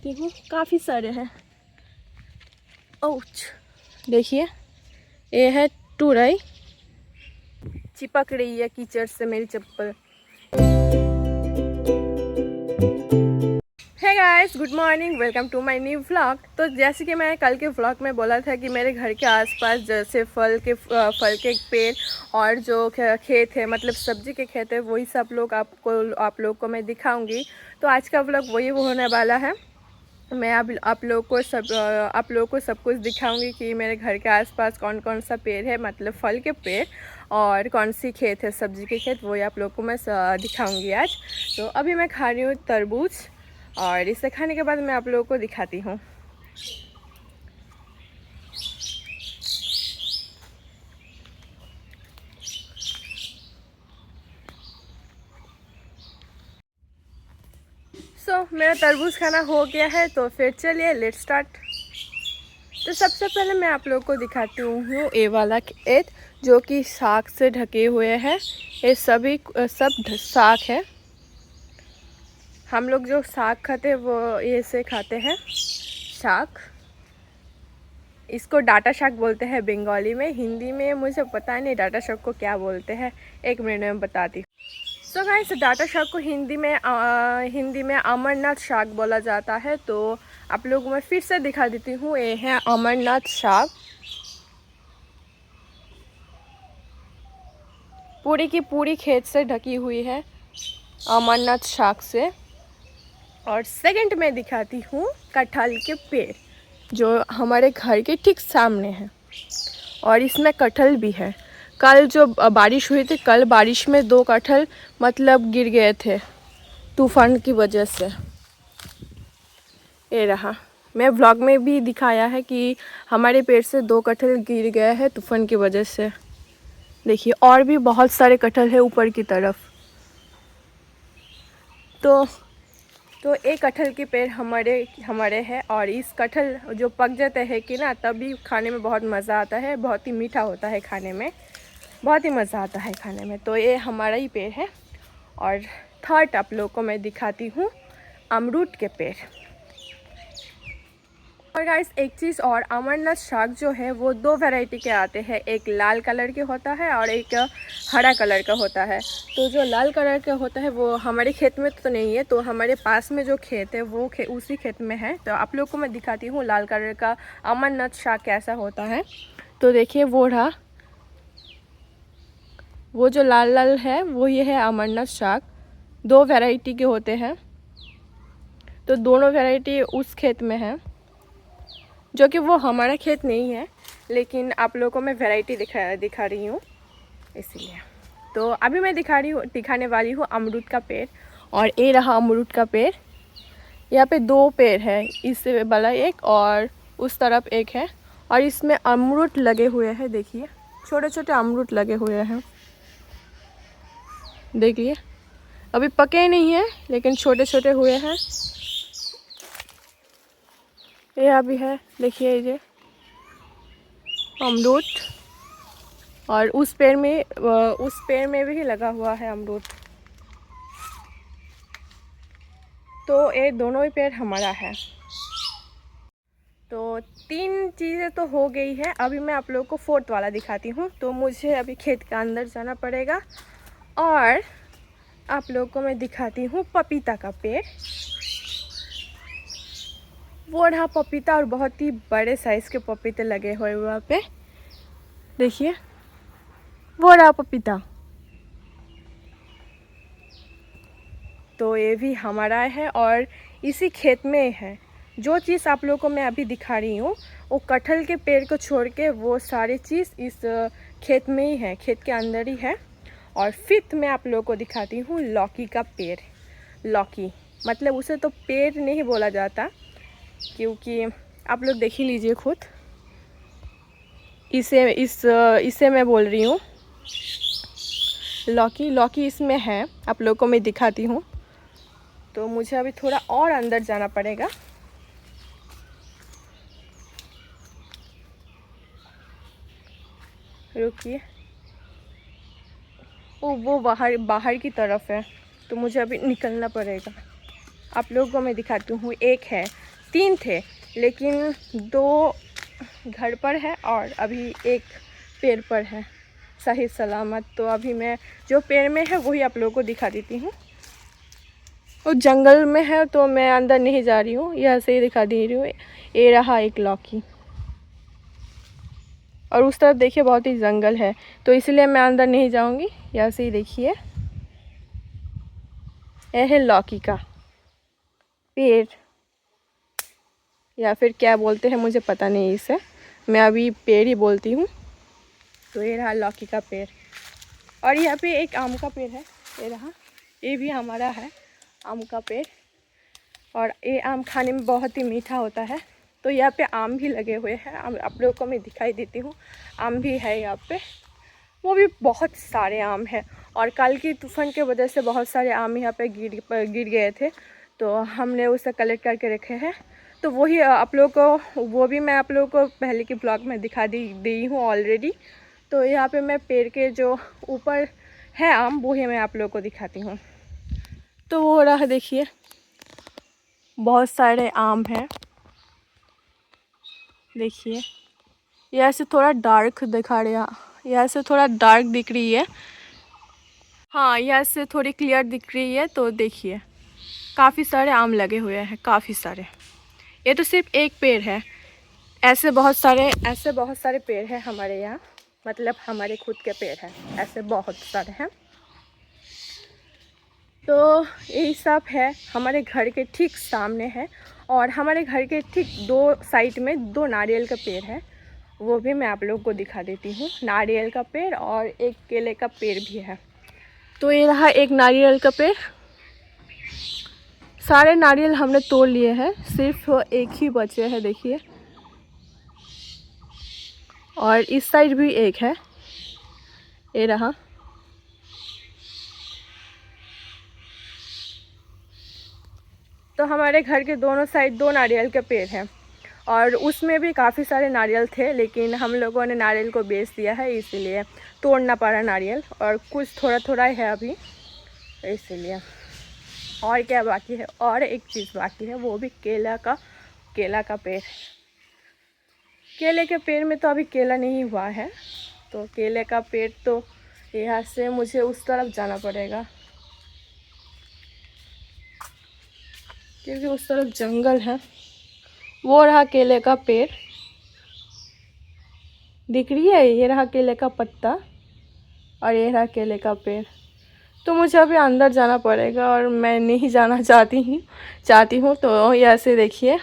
हूँ काफ़ी सारे हैं। ओच देखिए, ये है टूराई, चिपक रही है कीचड़ से मेरी चप्पल। Hey guys, good morning, welcome to my new vlog. तो जैसे कि मैं कल के व्लॉग में बोला था कि मेरे घर के आसपास जैसे फल के पेड़ और जो खेत है, मतलब सब्जी के खेत है, वही सब लोग आप लोग को मैं दिखाऊंगी। तो आज का व्लॉग वही होने वाला है। मैं आप लोग को सब कुछ दिखाऊंगी कि मेरे घर के आसपास कौन कौन सा पेड़ है, मतलब फल के पेड़, और कौन सी खेत है, सब्जी के खेत, वही आप लोग को मैं दिखाऊंगी आज। तो अभी मैं खा रही हूँ तरबूज, और इसे खाने के बाद मैं आप लोगों को दिखाती हूँ। मेरा तरबूज खाना हो गया है, तो फिर चलिए लेट्स स्टार्ट। तो सबसे पहले मैं आप लोगों को दिखाती हूँ ये वाला खेत, जो कि साग से ढके हुए हैं। ये सब साग है। हम लोग जो साग खाते हैं वो ये से खाते हैं साग। इसको डाटा शाक बोलते हैं बंगाली में। हिंदी में मुझे पता नहीं डाटा शाक को क्या बोलते हैं, एक मिनट में बताती हूँ। सो गाइस, डाटा शाक को हिंदी में अमरनाथ शाक बोला जाता है। तो आप लोगों को मैं फिर से दिखा देती हूँ, ये है अमरनाथ शाक। पूरी की पूरी खेत से ढकी हुई है अमरनाथ शाक से। और सेकंड में दिखाती हूँ कटहल के पेड़, जो हमारे घर के ठीक सामने है, और इसमें कटहल भी है। कल जो बारिश हुई थी, कल बारिश में 2 कटहल मतलब गिर गए थे तूफान की वजह से। ये रहा, मैं व्लॉग में भी दिखाया है कि हमारे पेड़ से 2 कटहल गिर गए हैं तूफान की वजह से। देखिए, और भी बहुत सारे कटहल है ऊपर की तरफ। तो एक कटहल के पेड़ हमारे हैं, और इस कटहल जो पक जाते हैं कि ना, तभी खाने में बहुत मज़ा आता है। बहुत ही मीठा होता है खाने में, बहुत ही मज़ा आता है खाने में। तो ये हमारा ही पेड़ है। और थर्ड आप लोग को मैं दिखाती हूँ अमरूद के पेड़। और गाइस, एक चीज़ और, अमरनाथ शाक जो है वो 2 वैरायटी के आते हैं। एक लाल कलर के होता है और एक हरा कलर का होता है। तो जो लाल कलर का होता है वो हमारे खेत में तो नहीं है, तो हमारे पास में जो खेत है वो उसी खेत में है। तो आप लोग को मैं दिखाती हूँ लाल कलर का अमरनाथ शाक कैसा होता है। तो देखिए, वो रहा, वो जो लाल लाल है वो ये है अमरनाथ शाक। 2 वैरायटी के होते हैं, तो दोनों वैरायटी उस खेत में है, जो कि वो हमारा खेत नहीं है, लेकिन आप लोगों को मैं वैरायटी दिखा रही हूँ इसीलिए। तो अभी मैं दिखाने वाली हूँ अमरूद का पेड़। और ये रहा अमरूद का पेड़। यहाँ पे 2 पेड़ है, इस वाला एक और उस तरफ एक है, और इसमें अमरूद लगे हुए हैं। देखिए, छोटे छोटे अमरूद लगे हुए हैं। देखिए, अभी पके नहीं है, लेकिन छोटे छोटे हुए हैं। ये अभी है, देखिए ये अमरूद। और उस पेड़ में भी लगा हुआ है अमरूद। तो ये दोनों ही पेड़ हमारा है। तो 3 चीज़ें तो हो गई है। अभी मैं आप लोगों को 4th वाला दिखाती हूँ। तो मुझे अभी खेत के अंदर जाना पड़ेगा, और आप लोगों को मैं दिखाती हूँ पपीता का पेड़। वो रहा पपीता, और बहुत ही बड़े साइज़ के पपीते लगे हुए वहाँ पे। देखिए, वो रहा पपीता। तो ये भी हमारा है, और इसी खेत में है। जो चीज़ आप लोगों को मैं अभी दिखा रही हूँ, वो कटहल के पेड़ को छोड़ के वो सारी चीज़ इस खेत में ही है, खेत के अंदर ही है। और 5th में आप लोगों को दिखाती हूँ लौकी का पेड़। लौकी मतलब उसे तो पेड़ नहीं बोला जाता, क्योंकि आप लोग देख ही लीजिए खुद। इसे मैं बोल रही हूँ लौकी इसमें है। आप लोगों को मैं दिखाती हूँ। तो मुझे अभी थोड़ा और अंदर जाना पड़ेगा। रुकिए, वो बाहर की तरफ है, तो मुझे अभी निकलना पड़ेगा। आप लोगों को मैं दिखाती हूँ, एक है 3 थे, लेकिन 2 घर पर है और अभी एक पेड़ पर है सही सलामत। तो अभी मैं जो पेड़ में है वही आप लोगों को दिखा देती हूँ। वो जंगल में है तो मैं अंदर नहीं जा रही हूँ, यहाँ से ही दिखा दे रही हूँ। ये रहा एक लौकी, और उस तरफ देखिए बहुत ही जंगल है, तो इसलिए मैं अंदर नहीं जाऊँगी। यहाँ से ही देखिए, यह है लौकी का पेड़, या फिर क्या बोलते हैं मुझे पता नहीं इसे, मैं अभी पेड़ ही बोलती हूँ। तो ये रहा लौकी का पेड़, और यहाँ पे एक आम का पेड़ है, ये रहा, ये भी हमारा है आम का पेड़, और ये आम खाने में बहुत ही मीठा होता है। तो यहाँ पे आम भी लगे हुए हैं, आप लोगों को मैं दिखाई देती हूँ, आम भी है यहाँ पे, वो भी बहुत सारे आम हैं। और कल की तूफान के वजह से बहुत सारे आम यहाँ पे गिर गए थे, तो हमने उसे कलेक्ट करके रखे हैं। तो वही आप लोगों को, वो भी मैं आप लोगों को पहले के ब्लॉग में दिखा दी हूँ ऑलरेडी। तो यहाँ पे मैं पेड़ के जो ऊपर है आम, वो ही मैं आप लोगों को दिखाती हूँ। तो वो रहा, देखिए बहुत सारे आम हैं, देखिए यहाँ से थोड़ा डार्क दिखा रहा, यहाँ से थोड़ा डार्क दिख रही है, हाँ यहाँ से थोड़ी क्लियर दिख रही है। तो देखिए काफ़ी सारे आम लगे हुए हैं, काफ़ी सारे। ये तो सिर्फ एक पेड़ है, ऐसे बहुत सारे पेड़ हैं हमारे यहाँ, मतलब हमारे खुद के पेड़ हैं, ऐसे बहुत सारे हैं। तो यही सब है, हमारे घर के ठीक सामने है, और हमारे घर के ठीक 2 साइड में 2 नारियल का पेड़ है, वो भी मैं आप लोगों को दिखा देती हूँ। नारियल का पेड़ और एक केले का पेड़ भी है। तो ये रहा एक नारियल का पेड़, सारे नारियल हमने तोड़ लिए हैं, सिर्फ एक ही बचे हैं, देखिए। और इस साइड भी एक है, ये रहा। तो हमारे घर के दोनों साइड 2 नारियल के पेड़ हैं, और उसमें भी काफ़ी सारे नारियल थे, लेकिन हम लोगों ने नारियल को बेच दिया है, इसीलिए तोड़ना पड़ा नारियल, और कुछ थोड़ा थोड़ा है अभी, इसीलिए। और क्या बाकी है, और एक चीज़ बाकी है, वो भी केला का पेड़। केले के पेड़ में तो अभी केला नहीं हुआ है, तो केले का पेड़ तो यहाँ से मुझे उस तरफ जाना पड़ेगा, क्योंकि उस तरफ जंगल है। वो रहा केले का पेड़, दिख रही है, ये रहा केले का पत्ता, और ये रहा केले का पेड़। तो मुझे अभी अंदर जाना पड़ेगा, और मैं नहीं जाना चाहती हूँ। तो ऐसे देखिए,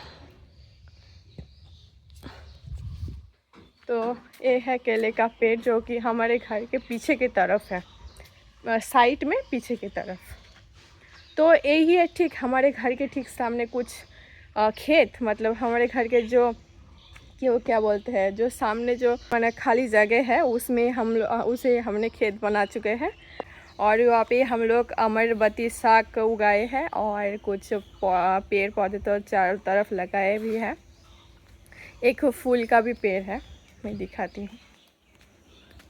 तो ये है केले का पेड़, जो कि हमारे घर के पीछे की तरफ है, साइड में पीछे की तरफ। तो यही है, ठीक हमारे घर के ठीक सामने कुछ खेत, मतलब हमारे घर के जो क्या बोलते हैं, जो सामने जो मैंने खाली जगह है, उसमें उसे हमने खेत बना चुके हैं, और वहाँ पे हम लोग अमरबती साग उगाए हैं, और कुछ पेड़ पौधे तो चारों तरफ लगाए भी हैं। एक फूल का भी पेड़ है, मैं दिखाती हूँ,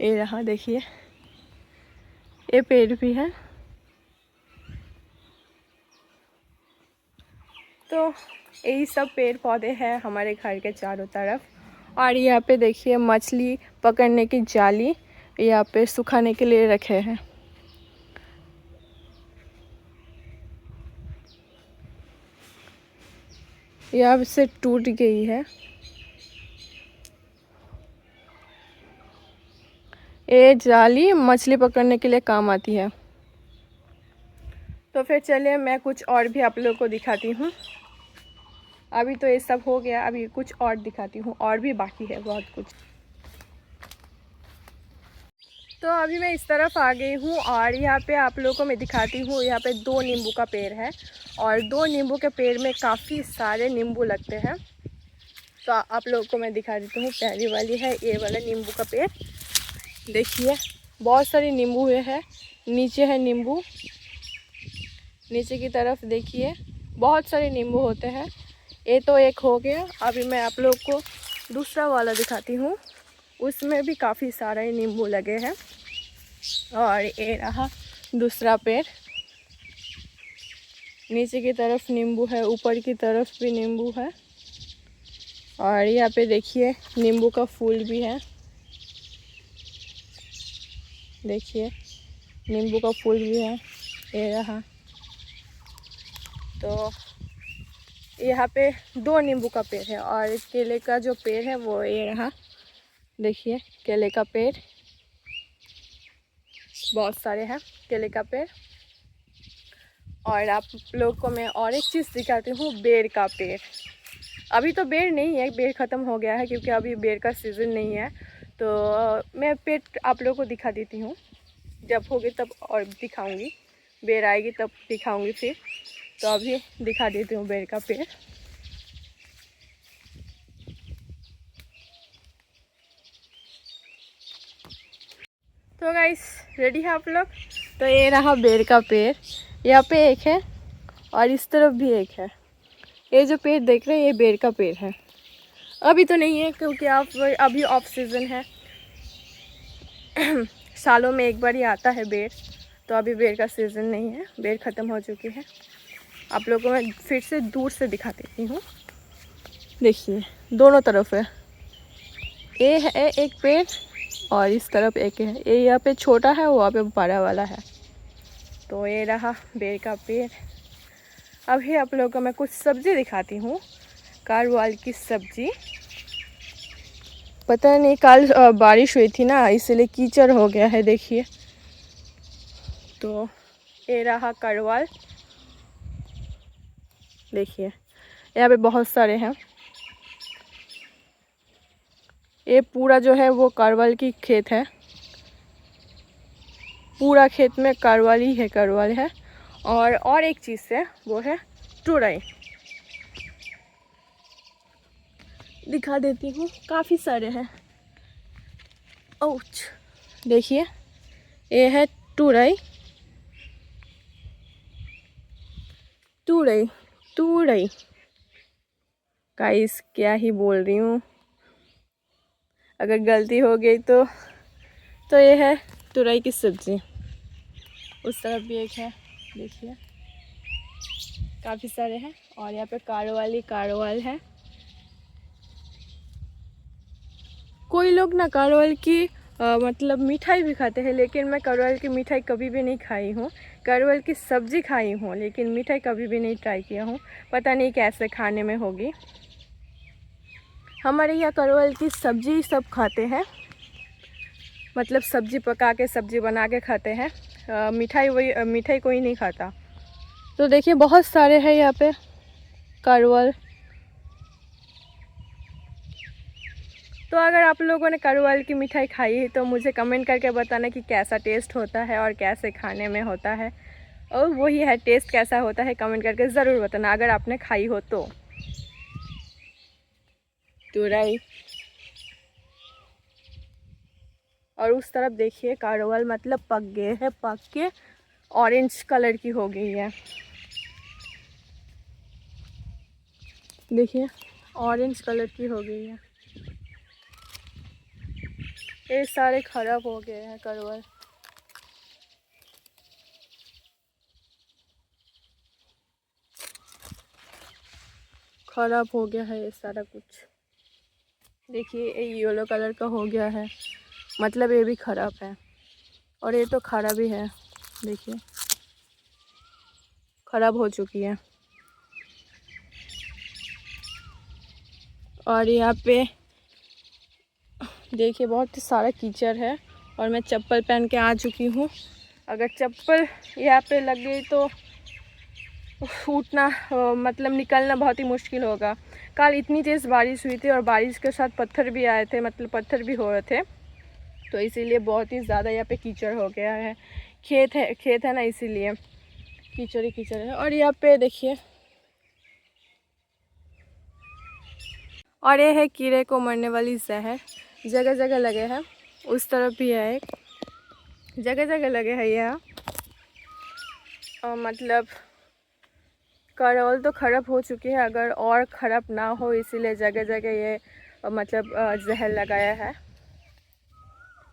ये रहा, देखिए ये पेड़ भी है। तो यही सब पेड़ पौधे हैं हमारे घर के चारों तरफ। और यहाँ पे देखिए मछली पकड़ने की जाली यहाँ पे सुखाने के लिए रखे हैं। यहाँ से टूट गई है, ये जाली मछली पकड़ने के लिए काम आती है। तो फिर चलिए मैं कुछ और भी आप लोगों को दिखाती हूँ। अभी तो ये सब हो गया, अभी कुछ और दिखाती हूँ, और भी बाकी है बहुत कुछ। तो अभी मैं इस तरफ आ गई हूँ, और यहाँ पे आप लोगों को मैं दिखाती हूँ। यहाँ पे 2 नींबू का पेड़ है, और 2 नींबू के पेड़ में काफ़ी सारे नींबू लगते हैं। तो आप लोगों को मैं दिखा देती हूँ। पहली वाली है ये वाला नींबू का पेड़, देखिए बहुत सारे नींबू हुए हैं। नीचे है नींबू, नीचे की तरफ देखिए बहुत सारे नींबू होते हैं। ये तो एक हो गया। अभी मैं आप लोग को दूसरा वाला दिखाती हूँ, उसमें भी काफ़ी सारे नींबू लगे हैं। और ये रहा दूसरा पेड़, नीचे की तरफ नींबू है, ऊपर की तरफ भी नींबू है। और यहाँ पे देखिए नींबू का फूल भी है, देखिए नींबू का फूल भी है, ये रहा। तो यहाँ पे 2 नींबू का पेड़ है और केले का जो पेड़ है वो ये रहा, देखिए केले का पेड़, बहुत सारे हैं केले का पेड़। और आप लोग को मैं और एक चीज़ दिखाती हूँ, बेर का पेड़। अभी तो बेर नहीं है, बेर ख़त्म हो गया है क्योंकि अभी बेर का सीज़न नहीं है। तो मैं पेड़ आप लोगों को दिखा देती हूँ, जब होगी तब और दिखाऊंगी, बेर आएगी तब दिखाऊंगी फिर। तो अभी दिखा देती हूँ बेर का पेड़। तो गाइस रेडी है आप लोग? तो ये रहा बेर का पेड़, यहाँ पे एक है और इस तरफ भी एक है। ये जो पेड़ देख रहे हैं ये बेर का पेड़ है। अभी तो नहीं है क्योंकि आप अभी ऑफ सीज़न है सालों में एक बार ही आता है बेर, तो अभी बेर का सीज़न नहीं है, बेर ख़त्म हो चुकी है। आप लोगों को मैं फिर से दूर से दिखा देती हूँ, देखिए दोनों तरफ है, ये है एक पेड़ और इस तरफ एक है। ये यहाँ पे छोटा है, वहाँ पे बड़ा वाला है। तो ये रहा बेर का पेड़। अभी आप लोगों को मैं कुछ सब्ज़ी दिखाती हूँ, कारवाल की सब्ज़ी। पता नहीं कल बारिश हुई थी ना, इसलिए कीचड़ हो गया है, देखिए। तो ये रहा कारवाल, देखिए यहाँ पे बहुत सारे हैं। ये पूरा जो है वो कारवाल की खेत है, पूरा खेत में कारवाल ही है, कारवाल है। और एक चीज़ है वो है तुरई, दिखा देती हूँ, काफ़ी सारे हैं। ओच, देखिए ये है तुरई, तुरई तुरई गाइस, क्या ही बोल रही हूँ, अगर गलती हो गई तो ये है तुरई की सब्ज़ी। उस तरफ भी एक है, देखिए काफ़ी सारे हैं। और यहाँ पे कारवाल है। कोई लोग ना कारवाल की मतलब मिठाई भी खाते हैं, लेकिन मैं कारवाल की मिठाई कभी भी नहीं खाई हूँ। कारवाल की सब्ज़ी खाई हूँ लेकिन मिठाई कभी भी नहीं ट्राई किया हूँ, पता नहीं कैसे खाने में होगी। हमारे यहाँ कारवाल की सब्ज़ी सब खाते हैं, मतलब सब्ज़ी पका के सब्ज़ी बना के खाते हैं, मिठाई कोई नहीं खाता। तो देखिए बहुत सारे हैं यहाँ पे कारवाल। तो अगर आप लोगों ने कारवाल की मिठाई खाई है तो मुझे कमेंट करके बताना कि कैसा टेस्ट होता है और कैसे खाने में होता है, और वही है टेस्ट कैसा होता है कमेंट करके ज़रूर बताना अगर आपने खाई हो तो। तुरई, और उस तरफ देखिए कारवाल मतलब पक गए हैं, पक के ऑरेंज कलर की हो गई है, देखिए ऑरेंज कलर की हो गई है। ये सारे खराब हो गए हैं कारवाल। खराब हो गया है ये सारा कुछ, देखिए ये येलो कलर का हो गया है, मतलब ये भी ख़राब है। और ये तो खराब भी है, देखिए ख़राब हो चुकी है। और यहाँ पे देखिए बहुत सारा कीचड़ है और मैं चप्पल पहन के आ चुकी हूँ। अगर चप्पल यहाँ पे लग गई तो उठना मतलब निकलना बहुत ही मुश्किल होगा। कल इतनी तेज़ बारिश हुई थी और बारिश के साथ पत्थर भी आए थे, मतलब पत्थर भी हो रहे थे, तो इसीलिए बहुत ही ज़्यादा यहाँ पे कीचड़ हो गया है। खेत है ना, इसीलिए कीचड़ ही कीचड़ है। और यहाँ पे देखिए, और ये है कीड़े को मरने वाली जहर, जगह जगह लगे हैं, उस तरफ भी है एक, जगह जगह लगे हैं यहाँ। और मतलब कारवाल तो ख़राब हो चुकी है, अगर और ख़राब ना हो इसीलिए जगह जगह ये मतलब जहर लगाया है।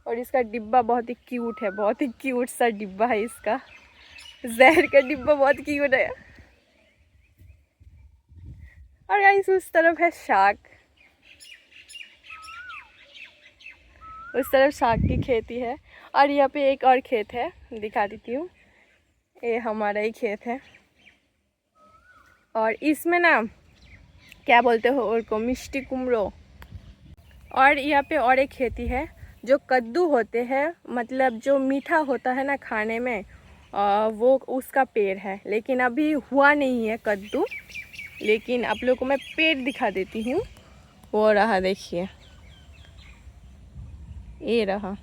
और इसका डिब्बा बहुत ही क्यूट है, बहुत ही क्यूट सा डिब्बा है इसका, जहर का डिब्बा बहुत क्यूट है। और गाइस उस तरफ है शाक, उस तरफ साग की खेती है। और यहाँ पे एक और खेत है, दिखा देती हूँ। ये हमारा ही खेत है और इसमें ना क्या बोलते हो उनको, मिष्टी कुमड़ो। और यहाँ पे और एक खेती है जो कद्दू होते हैं, मतलब जो मीठा होता है ना खाने में, वो उसका पेड़ है। लेकिन अभी हुआ नहीं है कद्दू, लेकिन आप लोगों को मैं पेड़ दिखा देती हूँ। वो रहा, देखिए, ये रहा।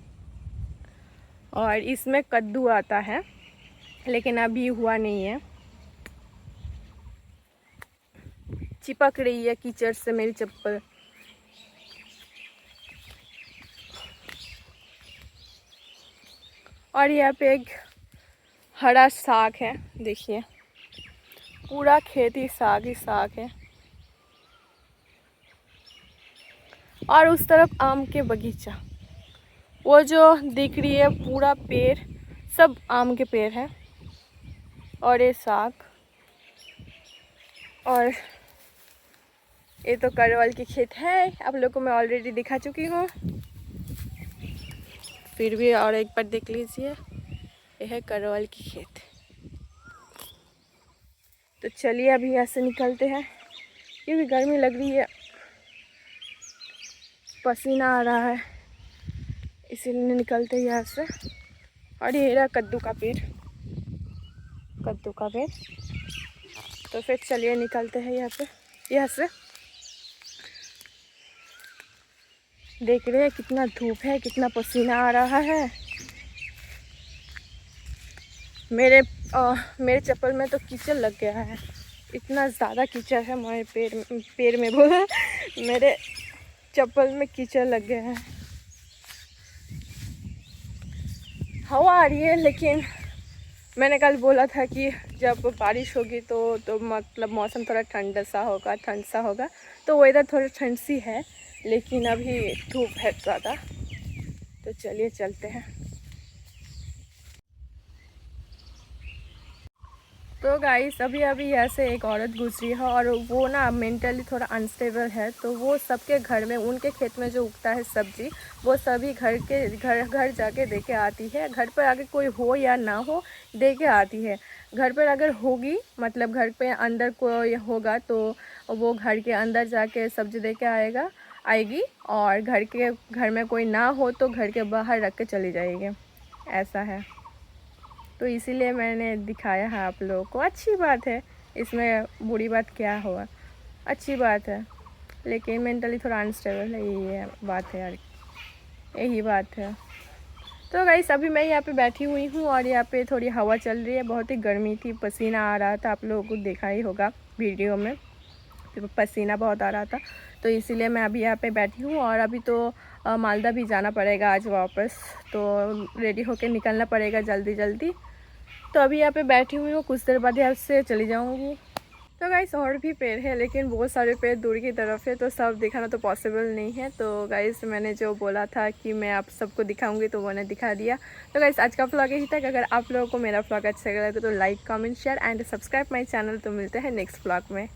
और इसमें कद्दू आता है, लेकिन अभी हुआ नहीं है। चिपक रही है कीचड़ से मेरी चप्पल। और यहाँ पे एक हरा साग है, देखिए, पूरा खेत ही साग है। और उस तरफ आम के बगीचा, वो जो दिख रही है पूरा पेड़, सब आम के पेड़ है। और ये साग, और ये तो करवल की खेत है, आप लोग को मैं ऑलरेडी दिखा चुकी हूँ। फिर भी और एक बार देख लीजिए, ये है करवल की खेत। तो चलिए अभी यहाँ से निकलते हैं, क्योंकि गर्मी लग रही है, पसीना आ रहा है, इसीलिए निकलते हैं यहाँ से। और ये रहा कद्दू का पेड़, तो फिर चलिए निकलते हैं यहाँ से। देख रहे हैं कितना धूप है, कितना पसीना आ रहा है। मेरे चप्पल में तो कीचड़ लग गया है, इतना ज़्यादा कीचड़ है। मेरे पैर में बोला, मेरे चप्पल में कीचड़ लग गया है। हवा आ रही है, लेकिन मैंने कल बोला था कि जब बारिश होगी तो मतलब मौसम थोड़ा ठंड सा होगा, तो वेदर थोड़ा ठंड सी है, लेकिन अभी धूप है ज़्यादा। तो चलिए चलते हैं। तो गाइस अभी यहाँ से एक औरत गुजरी है, और वो ना मेंटली थोड़ा अनस्टेबल है। तो वो सबके घर में, उनके खेत में जो उगता है सब्जी, वो सभी घर जाके दे के आती है। घर पर अगर कोई हो या ना हो, दे के आती है। घर पर अगर होगी, मतलब घर पे अंदर कोई होगा, तो वो घर के अंदर जाके सब्जी दे के आएगी। और घर में कोई ना हो तो घर के बाहर रख के चली जाएगी, ऐसा है। तो इसीलिए मैंने दिखाया है आप लोगों को। अच्छी बात है, इसमें बुरी बात क्या हुआ, अच्छी बात है। लेकिन मेंटली थोड़ा अनस्टेबल है, यही बात है यार, यही बात है। तो गाइस अभी मैं यहाँ पे बैठी हुई हूँ, और यहाँ पे थोड़ी हवा चल रही है। बहुत ही गर्मी थी, पसीना आ रहा था, आप लोगों को देखा ही होगा वीडियो में, तो पसीना बहुत आ रहा था। तो इसीलिए मैं अभी यहाँ पे बैठी हूँ। और अभी तो मालदा भी जाना पड़ेगा आज वापस, तो रेडी होकर निकलना पड़ेगा जल्दी। तो अभी यहाँ पे बैठी हुई हूँ, कुछ देर बाद यहाँ से चली जाऊँगी। तो गाइस और भी पेड़ है, लेकिन बहुत सारे पेड़ दूर की तरफ है, तो सब दिखाना तो पॉसिबल नहीं है। तो गाइस मैंने जो बोला था कि मैं आप सबको दिखाऊंगी, तो मैंने दिखा दिया। तो गाइस आज का व्लॉग यही तक। अगर आप लोगों को मेरा व्लॉग अच्छा लगा तो like, comment, share and subscribe my channel. तो मिलते हैं नेक्स्ट व्लॉग में।